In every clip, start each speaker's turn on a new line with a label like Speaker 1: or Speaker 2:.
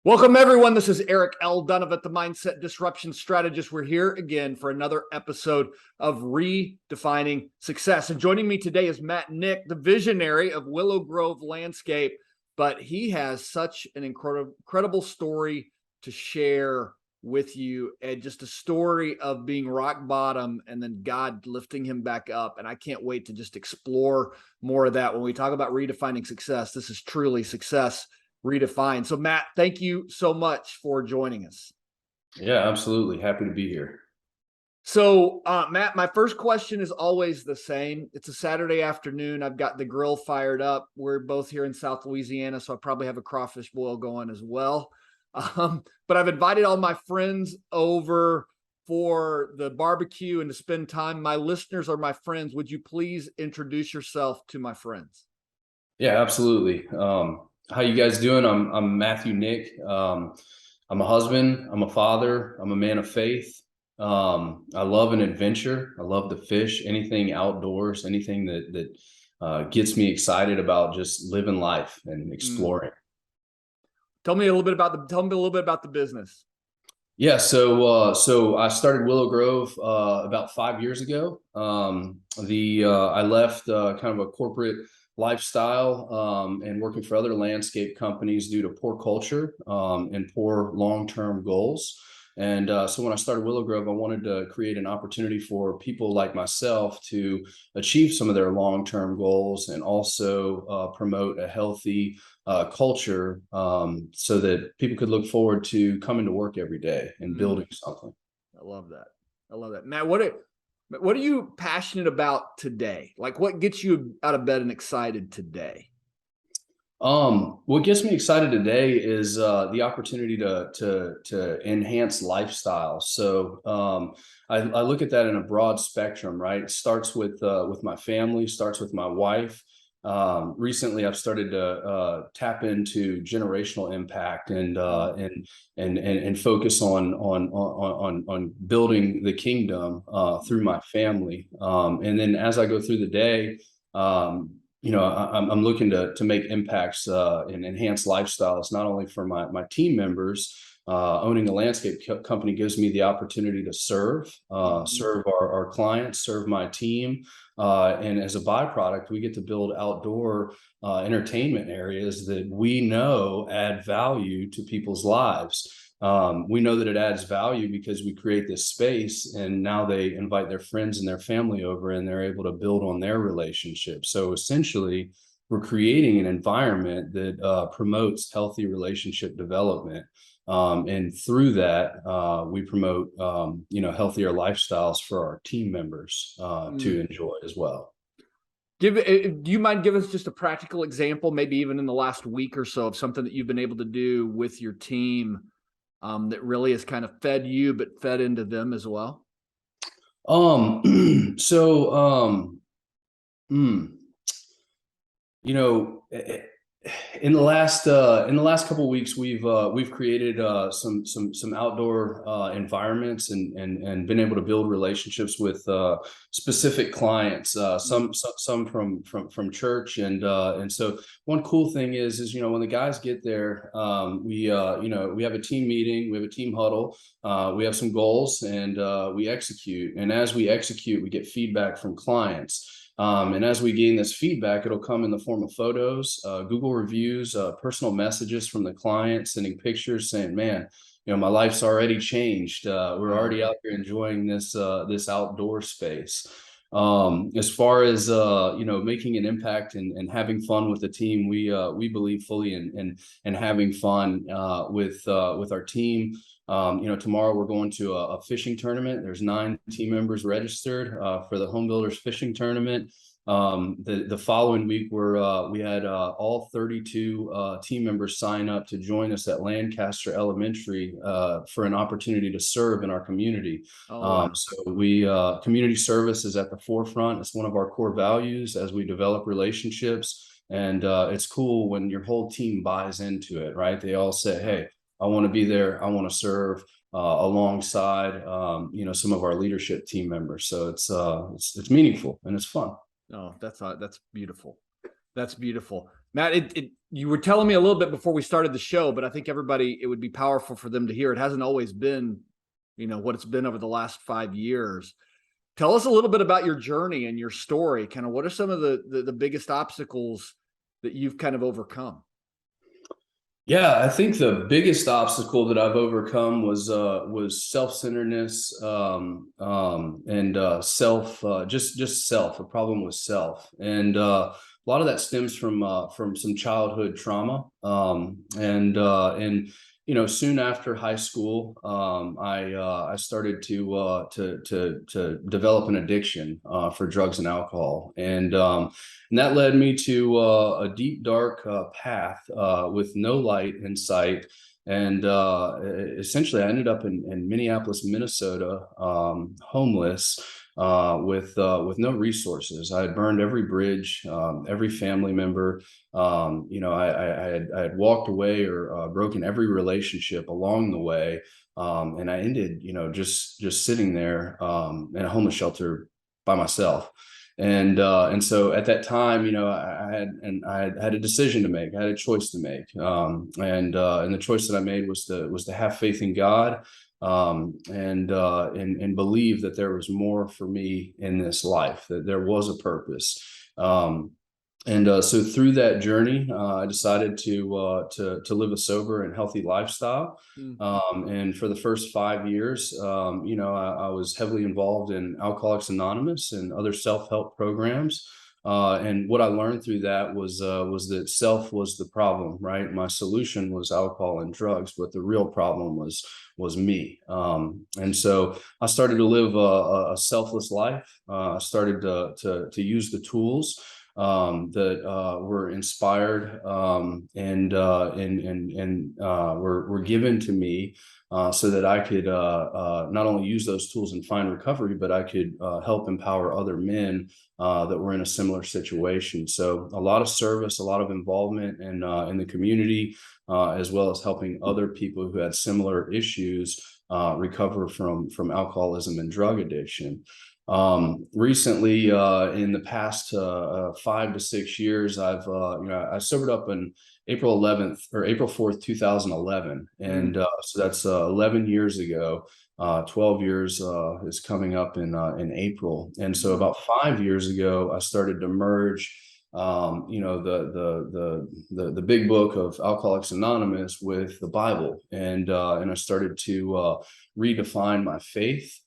Speaker 1: Welcome, everyone. This is Eric L. Dunavant, the Mindset Disruption Strategist. We're here again for another episode of Redefining Success. And joining me today is Matt Knick, the visionary of Willowgrove Landscape. But he has such an incredible story to share with you, and just a story of being rock bottom and then God lifting him back up. And I can't wait to just explore more of that when we talk about redefining success. This is truly success redefined. So Matt, thank you so much for joining us.
Speaker 2: Yeah, absolutely. Happy to be here.
Speaker 1: So Matt, my first question is always the same. It's a Saturday afternoon. I've got the grill fired up. We're both here in South Louisiana, so I probably have a crawfish boil going as well. But I've invited all my friends over for the barbecue and to spend time. My listeners are my friends. Would you please introduce yourself to my friends?
Speaker 2: Yeah, absolutely. How you guys doing? I'm Matthew Knick. I'm a husband. I'm a father. I'm a man of faith. I love an adventure. I love to fish. Anything outdoors. Anything that gets me excited about just living life and exploring.
Speaker 1: Tell me a little bit about the business.
Speaker 2: Yeah, so I started Willowgrove about 5 years ago. I left kind of a corporate lifestyle and working for other landscape companies due to poor culture and poor long-term goals. And so when I started Willowgrove, I wanted to create an opportunity for people like myself to achieve some of their long-term goals and also promote a healthy culture so that people could look forward to coming to work every day and building something.
Speaker 1: I love that. I love that. Matt, what are you passionate about today? Like, what gets you out of bed and excited today?
Speaker 2: What gets me excited today is the opportunity to enhance lifestyle. So I look at that in a broad spectrum, right? It starts with my family, starts with my wife. Recently, I've started to tap into generational impact and focus on building the kingdom through my family. And then as I go through the day, I'm looking to make impacts and enhance lifestyles, not only for my team members. Owning a landscape company gives me the opportunity to serve our clients, serve my team. And as a byproduct, we get to build outdoor entertainment areas that we know add value to people's lives. We know that it adds value because we create this space and now they invite their friends and their family over and they're able to build on their relationship. So essentially, we're creating an environment that promotes healthy relationship development. And through that, we promote, healthier lifestyles for our team members to enjoy as well.
Speaker 1: Do you mind giving us just a practical example, maybe even in the last week or so, of something that you've been able to do with your team that really has kind of fed you, but fed into them as well?
Speaker 2: You know, in the last couple of weeks, we've created some outdoor environments and been able to build relationships with specific clients. Some from church and so one cool thing is when the guys get there, we have a team meeting, we have a team huddle, we have some goals, and we execute. And as we execute, we get feedback from clients. And as we gain this feedback, it'll come in the form of photos, Google reviews, personal messages from the client, sending pictures saying, man, my life's already changed. We're already out here enjoying this outdoor space. As far as making an impact and having fun with the team, we believe fully in having fun with our team. Tomorrow we're going to a fishing tournament. There's 9 team members registered for the Home Builders Fishing Tournament. The following week we had all 32 team members sign up to join us at Lancaster Elementary for an opportunity to serve in our community. So community service is at the forefront. It's one of our core values as we develop relationships. And it's cool when your whole team buys into it, right? They all say, hey, I want to be there. I want to serve alongside, some of our leadership team members. So it's meaningful and it's fun.
Speaker 1: Oh, that's beautiful. That's beautiful. Matt, you were telling me a little bit before we started the show, but I think everybody, it would be powerful for them to hear. It hasn't always been, what it's been over the last 5 years. Tell us a little bit about your journey and your story. Kind of what are some of the biggest obstacles that you've kind of overcome?
Speaker 2: Yeah, I think the biggest obstacle that I've overcome was self-centeredness, and self, just self. A problem with self, and a lot of that stems from some childhood trauma, and soon after high school, I started to develop an addiction for drugs and alcohol, and that led me to a deep, dark path with no light in sight. And essentially, I ended up in Minneapolis, Minnesota, homeless, with no resources. I had burned every bridge, every family member. I had walked away or broken every relationship along the way, and I ended, just sitting there in a homeless shelter by myself. And so at that time, I had a decision to make. I had a choice to make, and the choice that I made was to have faith in God, and believe that there was more for me in this life, that there was a purpose. So through that journey, I decided to live a sober and healthy lifestyle. And for the first 5 years, I was heavily involved in Alcoholics Anonymous and other self-help programs. And what I learned through that was that self was the problem, right? My solution was alcohol and drugs, but the real problem was me. And so I started to live a selfless life. I started to use the tools that were inspired, and were given to me, so that I could not only use those tools and find recovery, but I could help empower other men that were in a similar situation. So a lot of service, a lot of involvement in the community, as well as helping other people who had similar issues recover from alcoholism and drug addiction. Recently, in the past 5 to 6 years, I sobered up in April 11th or April 4th, 2011. And so that's 11 years ago. 12 years is coming up in April. And so about 5 years ago, I started to merge, the big book of Alcoholics Anonymous with the Bible. And I started to redefine my faith.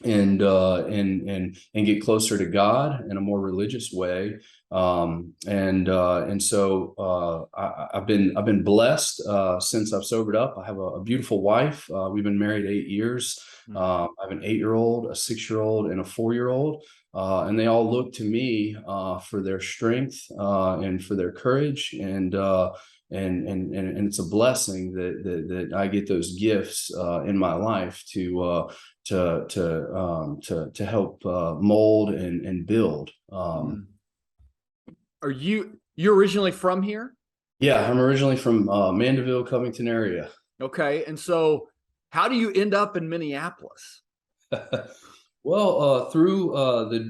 Speaker 2: And get closer to God in a more religious way, and so I've been blessed since I've sobered up. I have a beautiful wife. We've been married 8 years. I have an 8-year-old, a 6-year-old, and a 4-year-old, and they all look to me for their strength and for their courage, and it's a blessing that I get those gifts in my life to help mold and build.
Speaker 1: Are you're originally from here?
Speaker 2: Yeah, I'm originally from Mandeville, Covington area.
Speaker 1: Okay, and so how do you end up in Minneapolis?
Speaker 2: Well, through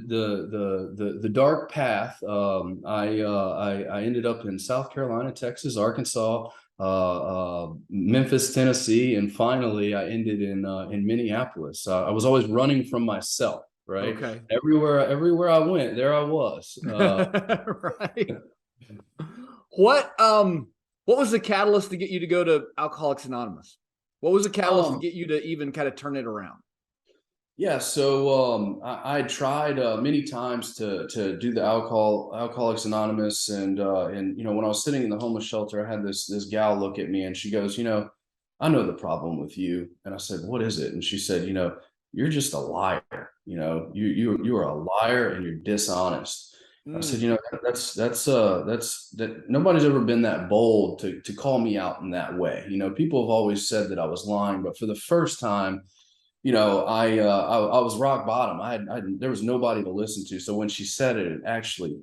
Speaker 2: the dark path, I ended up in South Carolina, Texas, Arkansas, Memphis, Tennessee, and finally I ended in Minneapolis. I was always running from myself, right?
Speaker 1: Okay.
Speaker 2: Everywhere I went, there I was.
Speaker 1: Right. What was the catalyst to get you to go to Alcoholics Anonymous? What was the catalyst to get you to even kind of turn it around?
Speaker 2: Yeah, so I tried many times to do the Alcoholics Anonymous, and when I was sitting in the homeless shelter, I had this gal look at me, and she goes, I know the problem with you. And I said, what is it? And she said, you're just a liar. You are a liar and you're dishonest. I said, that nobody's ever been that bold to call me out in that way. People have always said that I was lying, but for the first time, I was rock bottom. There was nobody to listen to. So when she said it,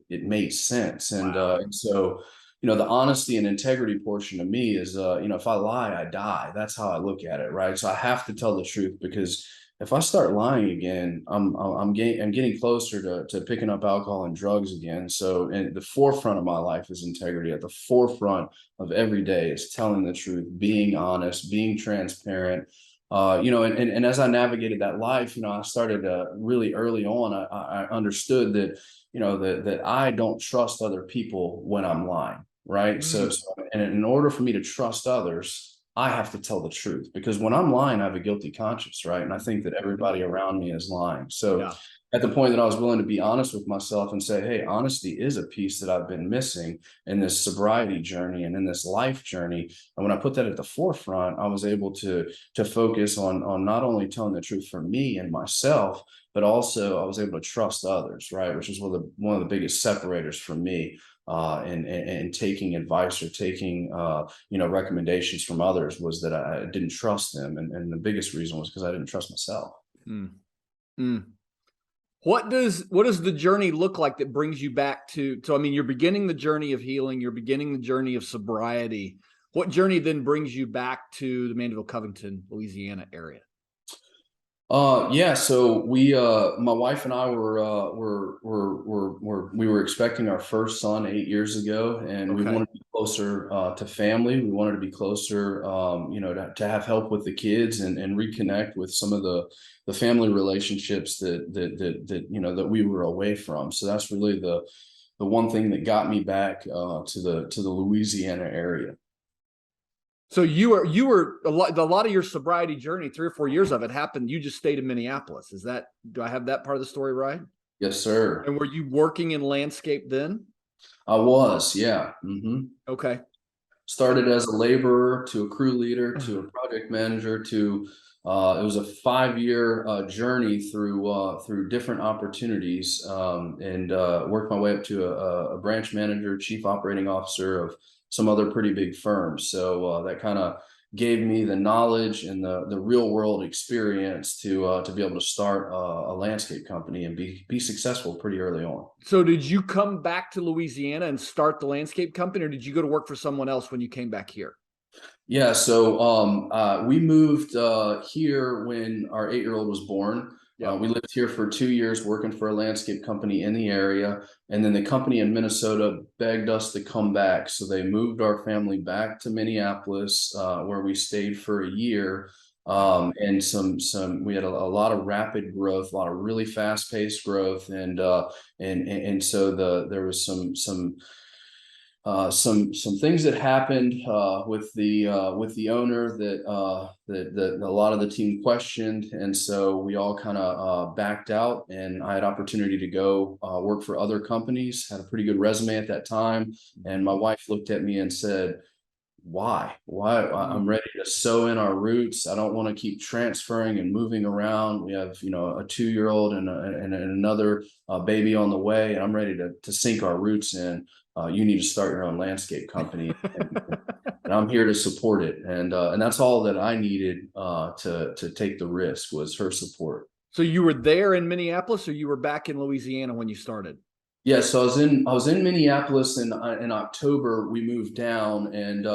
Speaker 2: it made sense. And so, the honesty and integrity portion of me is, if I lie, I die. That's how I look at it. Right. So I have to tell the truth because if I start lying again, I'm getting closer to picking up alcohol and drugs again. So, in the forefront of my life is integrity. At the forefront of every day is telling the truth, being honest, being transparent. And as I navigated that life, I started really early on. I understood that, that I don't trust other people when I'm lying. Right. And in order for me to trust others, I have to tell the truth, because when I'm lying, I have a guilty conscience, right? And I think that everybody around me is lying. So
Speaker 1: Yeah.
Speaker 2: at the point that I was willing to be honest with myself and say, hey, honesty is a piece that I've been missing in this sobriety journey and in this life journey. And when I put that at the forefront, I was able to focus on not only telling the truth for me and myself, but also I was able to trust others, right? Which is one of the biggest separators for me. And taking advice or taking recommendations from others, was that I didn't trust them, and the biggest reason was because I didn't trust myself.
Speaker 1: Mm. Mm. What does the journey look like that brings you back to? So I mean, you're beginning the journey of healing, you're beginning the journey of sobriety. What journey then brings you back to the Mandeville, Covington, Louisiana area?
Speaker 2: Yeah. So my wife and I we were expecting our first son 8 years ago, and we
Speaker 1: Okay.
Speaker 2: wanted to be closer to family. We wanted to be closer, to have help with the kids and reconnect with some of the family relationships that we were away from. So that's really the one thing that got me back to the Louisiana area.
Speaker 1: So you were a lot of your sobriety journey, 3 or 4 years of it happened. You just stayed in Minneapolis. Do I have that part of the story right?
Speaker 2: Yes, sir.
Speaker 1: And were you working in landscape then?
Speaker 2: I was, yeah. Mm-hmm.
Speaker 1: Okay.
Speaker 2: Started as a laborer to a crew leader to a project manager to it was a 5-year journey through different opportunities, and worked my way up to a branch manager, chief operating officer of some other pretty big firms. So that kind of gave me the knowledge and the real world experience to be able to start a landscape company and be successful pretty early on.
Speaker 1: So did you come back to Louisiana and start the landscape company, or did you go to work for someone else when you came back here?
Speaker 2: Yeah, so we moved here when our 8-year-old was born.
Speaker 1: Yeah.
Speaker 2: We lived here for 2 years working for a landscape company in the area. And then the company in Minnesota begged us to come back. So they moved our family back to Minneapolis, where we stayed for a year. And we had a lot of rapid growth, a lot of really fast paced growth. And so there was some things that happened with the owner that a lot of the team questioned, and so we all kind of backed out. And I had opportunity to go work for other companies. Had a pretty good resume at that time, and my wife looked at me and said, "Why? I'm ready to sow in our roots. I don't want to keep transferring and moving around. We have a 2-year-old and another baby on the way, and I'm ready to sink our roots in. You need to start your own landscape company, and I'm here to support it." And that's all that I needed to take the risk, was her support.
Speaker 1: So you were there in Minneapolis, or you were back in Louisiana when you started?
Speaker 2: Yeah, so I was in Minneapolis in October. We moved down, and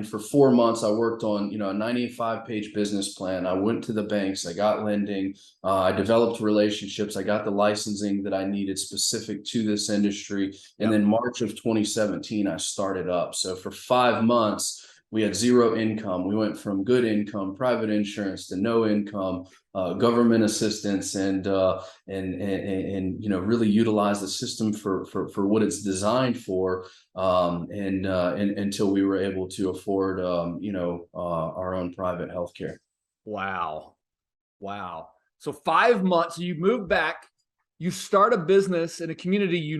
Speaker 2: for 4 months I worked on a 95-page business plan. I went to the banks, I got lending, I developed relationships, I got the licensing that I needed specific to this industry, and then March of 2017 I started up. So for 5 months we had zero income. We went from good income, private insurance, to no income, government assistance, and really utilize the system for what it's designed for, and until we were able to afford our own private healthcare.
Speaker 1: Wow. So 5 months, you move back, you start a business in a community,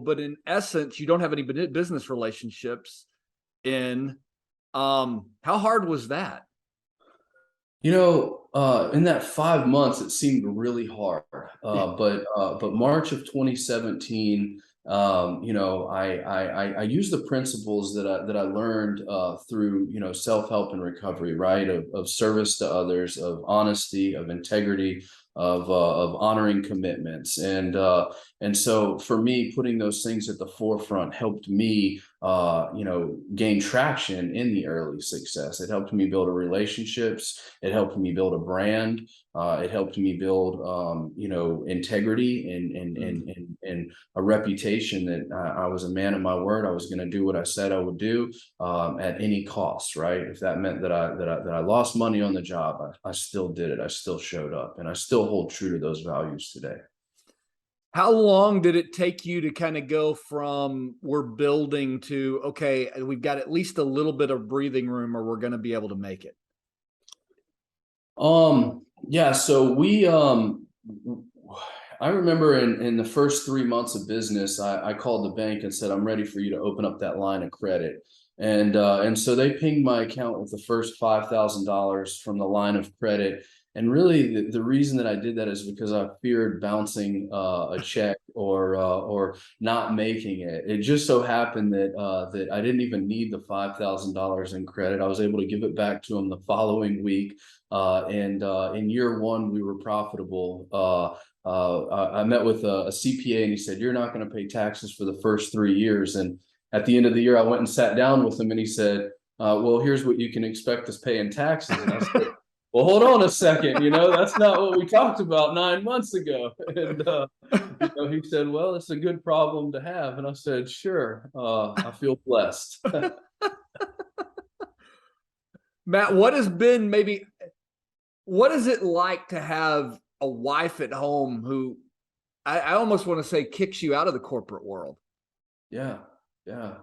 Speaker 1: but in essence, you don't have any business relationships in. How hard was that?
Speaker 2: In that 5 months, it seemed really hard. But March of 2017, I used the principles that I learned through self-help and recovery, right? Of service to others, of honesty, of integrity, of honoring commitments. And so for me, putting those things at the forefront helped me, gain traction in the early success. It helped me build relationships. It helped me build a brand. It helped me build, integrity and a reputation that I was a man of my word. I was going to do what I said I would do, at any cost, right? If that meant that I lost money on the job, I still did it. I still showed up, and I still hold true to those values today.
Speaker 1: How long did it take you to kind of go from we're building to, okay, we've got at least a little bit of breathing room or we're going to be able to make it?
Speaker 2: Yeah, so I remember in the first 3 months of business, I called the bank and said, I'm ready for you to open up that line of credit. And so they pinged my account with the first $5,000 from the line of credit. And really, the reason that I did that is because I feared bouncing a check or not making it. It just so happened that I didn't even need the $5,000 in credit. I was able to give it back to them the following week. And in year one, we were profitable. I met with a CPA, and he said, "You're not going to pay taxes for the first 3 years." And at the end of the year, I went and sat down with him, and he said, "Well, here's what you can expect us paying taxes." And I said, "Well, hold on a second, that's not what we talked about 9 months ago." And he said, "Well, it's a good problem to have." And I said, "Sure, I feel blessed."
Speaker 1: Matt, what is it like to have a wife at home who I almost want to say kicks you out of the corporate world?
Speaker 2: Yeah, yeah.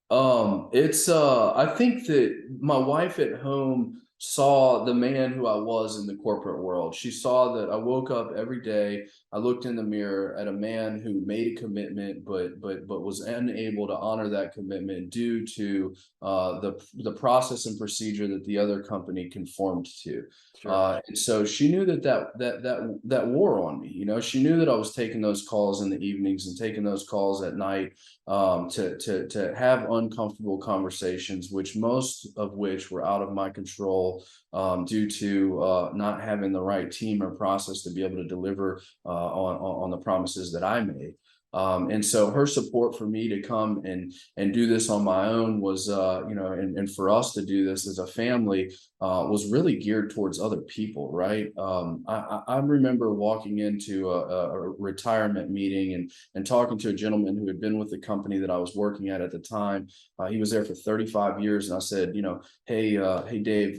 Speaker 2: I think that my wife at home saw the man who I was in the corporate world. She saw that I woke up every day. I looked in the mirror at a man who made a commitment, but was unable to honor that commitment due to the process and procedure that the other company conformed to.
Speaker 1: Sure.
Speaker 2: And so she knew that wore on me. She knew that I was taking those calls in the evenings and taking those calls at night, to have uncomfortable conversations, most of which were out of my control, due to not having the right team or process to be able to deliver on the promises that I made. And so her support for me to come and do this on my own was, and for us to do this as a family, was really geared towards other people, right? I remember walking into a retirement meeting and talking to a gentleman who had been with the company that I was working at the time. He was there for 35 years, and I said, hey Dave,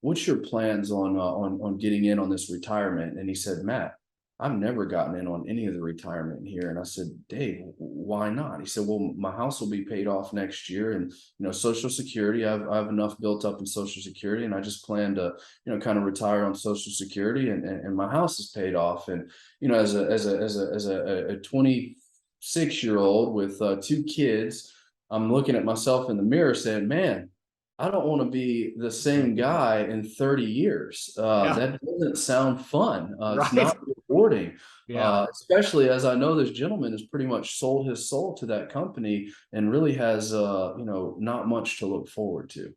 Speaker 2: what's your plans on getting in on this retirement? And he said, Matt, I've never gotten in on any of the retirement here. And I said, Dave, why not? He said, well, my house will be paid off next year. And, Social Security, I have enough built up in Social Security. And I just plan to, kind of retire on Social Security, and my house is paid off. And, as a 26-year-old with 2 kids, I'm looking at myself in the mirror saying, man, I don't want to be the same guy in 30 years. That doesn't sound fun. It's not rewarding, especially as I know this gentleman has pretty much sold his soul to that company and really has, not much to look forward to.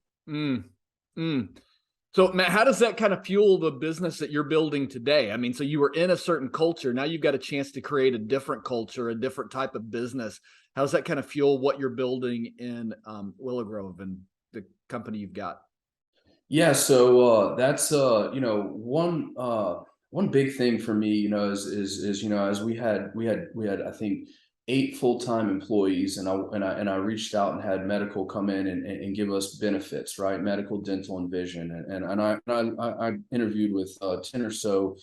Speaker 1: So, Matt, how does that kind of fuel the business that you're building today? I mean, so you were in a certain culture. Now you've got a chance to create a different culture, a different type of business. How does that kind of fuel what you're building in Willowgrove and the company you've got?
Speaker 2: Yeah, so that's one big thing for me, is as we had I think 8 full-time employees, and I reached out and had medical come in and give us benefits, right? Medical, dental, and vision, and I interviewed with 10 or so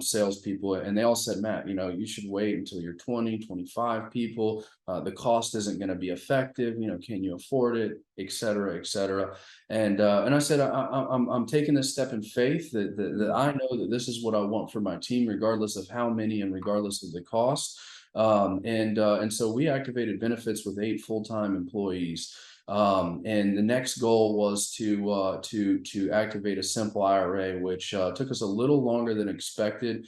Speaker 2: salespeople, and they all said, Matt, you should wait until you're 20, 25 people. The cost isn't going to be effective. Can you afford it, et cetera, et cetera. And I said, I'm taking this step in faith that I know that this is what I want for my team, regardless of how many and regardless of the cost. And so we activated benefits with 8 full-time employees. And the next goal was to activate a simple IRA, which took us a little longer than expected.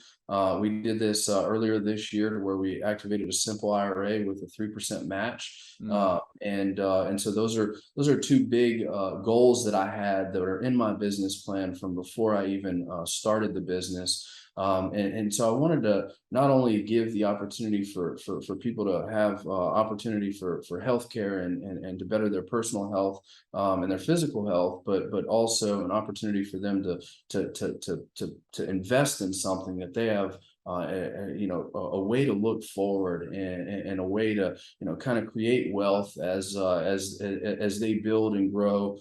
Speaker 2: We did this earlier this year, to where we activated a simple IRA with a 3% match. And so those are 2 big goals that I had that are in my business plan from before I even started the business. And so I wanted to not only give the opportunity for people to have opportunity for healthcare and to better their personal health and their physical health, but also an opportunity for them to invest in something that they have a way to look forward and a way to kind of create wealth as they build and grow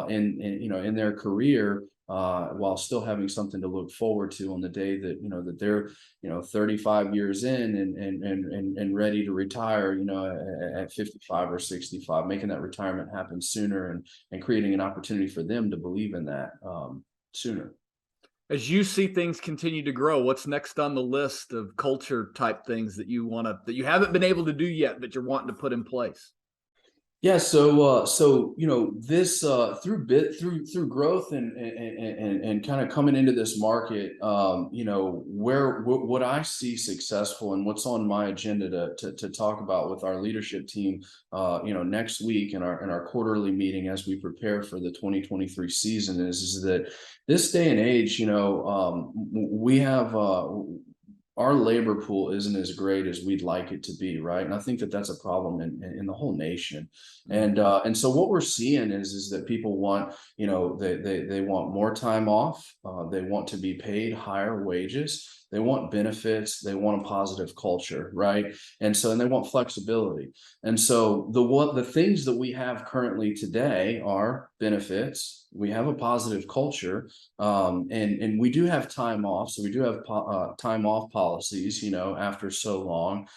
Speaker 2: in their career, while still having something to look forward to on the day that that they're 35 years in and ready to retire at 55 or 65, making that retirement happen sooner and creating an opportunity for them to believe in that sooner.
Speaker 1: As you see things continue to grow, what's next on the list of culture type things that you haven't been able to do yet, but you're wanting to put in place?
Speaker 2: Yeah, so this through growth and kind of coming into this market, what I see successful and what's on my agenda to talk about with our leadership team, next week in our quarterly meeting as we prepare for the 2023 season is that this day and age, we have our labor pool isn't as great as we'd like it to be, right? And I think that that's a problem in the whole nation. And so what we're seeing is that people want, they want more time off. They want to be paid higher wages. They want benefits. They want a positive culture, right? And they want flexibility. And so the things that we have currently today are benefits. We have a positive culture, and we do have time off. So we do have time off policies. After so long,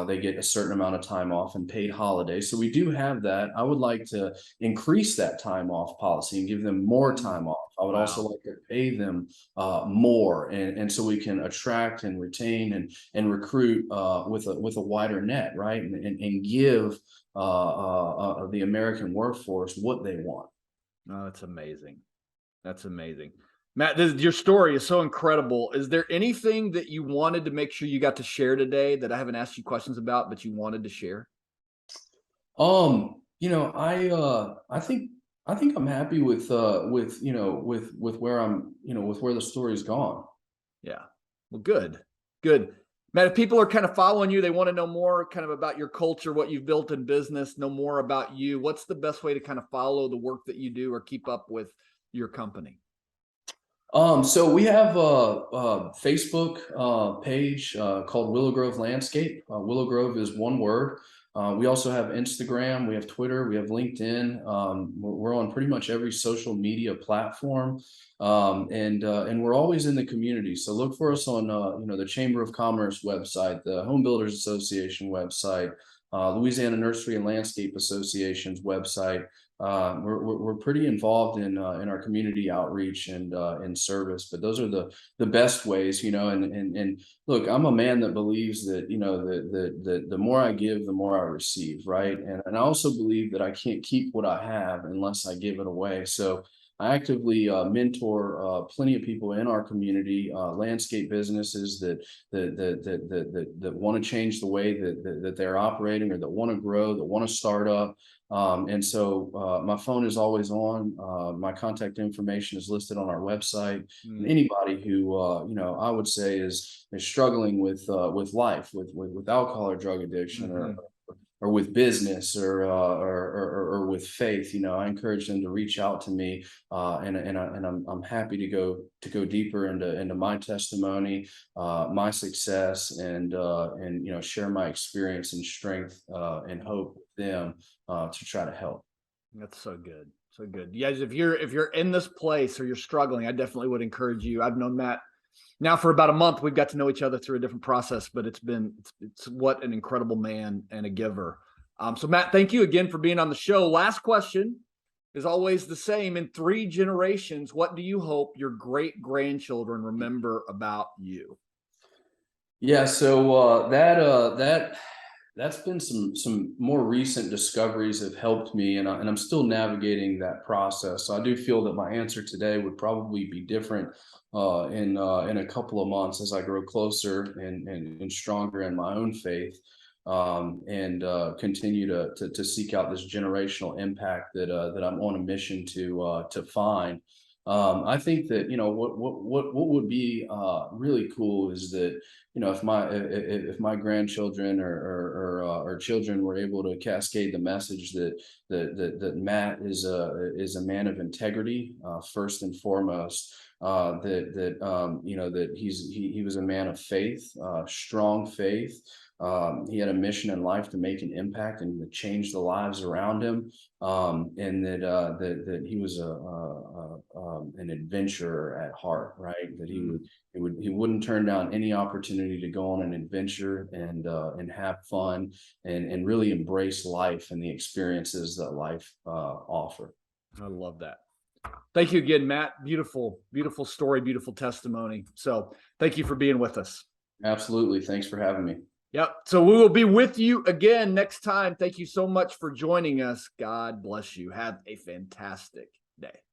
Speaker 2: they get a certain amount of time off and paid holidays. So we do have that. I would like to increase that time off policy and give them more time off. I would also like to pay them more, and so we can attract and retain and recruit with a wider net, right? And give the American workforce what they want.
Speaker 1: Oh, that's amazing. That's amazing. Matt, your story is so incredible. Is there anything that you wanted to make sure you got to share today that I haven't asked you questions about, but you wanted to share?
Speaker 2: I think I'm happy with where I'm, with where the story's gone.
Speaker 1: Yeah. Well, good. Good. Matt, if people are kind of following you, they want to know more kind of about your culture, what you've built in business, know more about you. What's the best way to kind of follow the work that you do or keep up with your company?
Speaker 2: So we have a Facebook page called Willowgrove Landscape. Willowgrove is one word. We also have Instagram, we have Twitter, we have LinkedIn. We're on pretty much every social media platform, and we're always in the community. So look for us on the Chamber of Commerce website, the Home Builders Association website, Louisiana Nursery and Landscape Association's website. We're pretty involved in our community outreach and in service, but those are the best ways, and look, I'm a man that believes that, the more I give, the more I receive. Right. And I also believe that I can't keep what I have unless I give it away. So I actively mentor plenty of people in our community, landscape businesses that want to change the way that they're operating, or that want to grow, that want to start up. And so my phone is always on. My contact information is listed on our website. And anybody who I would say is struggling with life, with alcohol or drug addiction, or with business, or with faith, I encourage them to reach out to me, and I'm happy to go deeper into my testimony, my success, and share my experience and strength and hope with them to try to help.
Speaker 1: That's so good. So good. You guys, if you're in this place or you're struggling, I definitely would encourage you. I've known Matt now for about a month. We've got to know each other through a different process, but it's what an incredible man and a giver. So Matt, thank you again for being on the show. Last question is always the same. In 3 generations, what do you hope your great grandchildren remember about you?
Speaker 2: Yeah, so that's been some more recent discoveries have helped me, and I'm still navigating that process. So I do feel that my answer today would probably be different in a couple of months as I grow closer and stronger in my own faith, and continue to seek out this generational impact that I'm on a mission to find. I think that, what would be really cool is that, if my grandchildren or children were able to cascade the message that Matt is a man of integrity, first and foremost, that he was a man of faith, strong faith. He had a mission in life to make an impact and to change the lives around him, and that he was an adventurer at heart, right? That he wouldn't turn down any opportunity to go on an adventure and have fun and really embrace life and the experiences that life offer.
Speaker 1: I love that. Thank you again, Matt. Beautiful, beautiful story, beautiful testimony. So thank you for being with us.
Speaker 2: Absolutely. Thanks for having me.
Speaker 1: Yep. So we will be with you again next time. Thank you so much for joining us. God bless you. Have a fantastic day.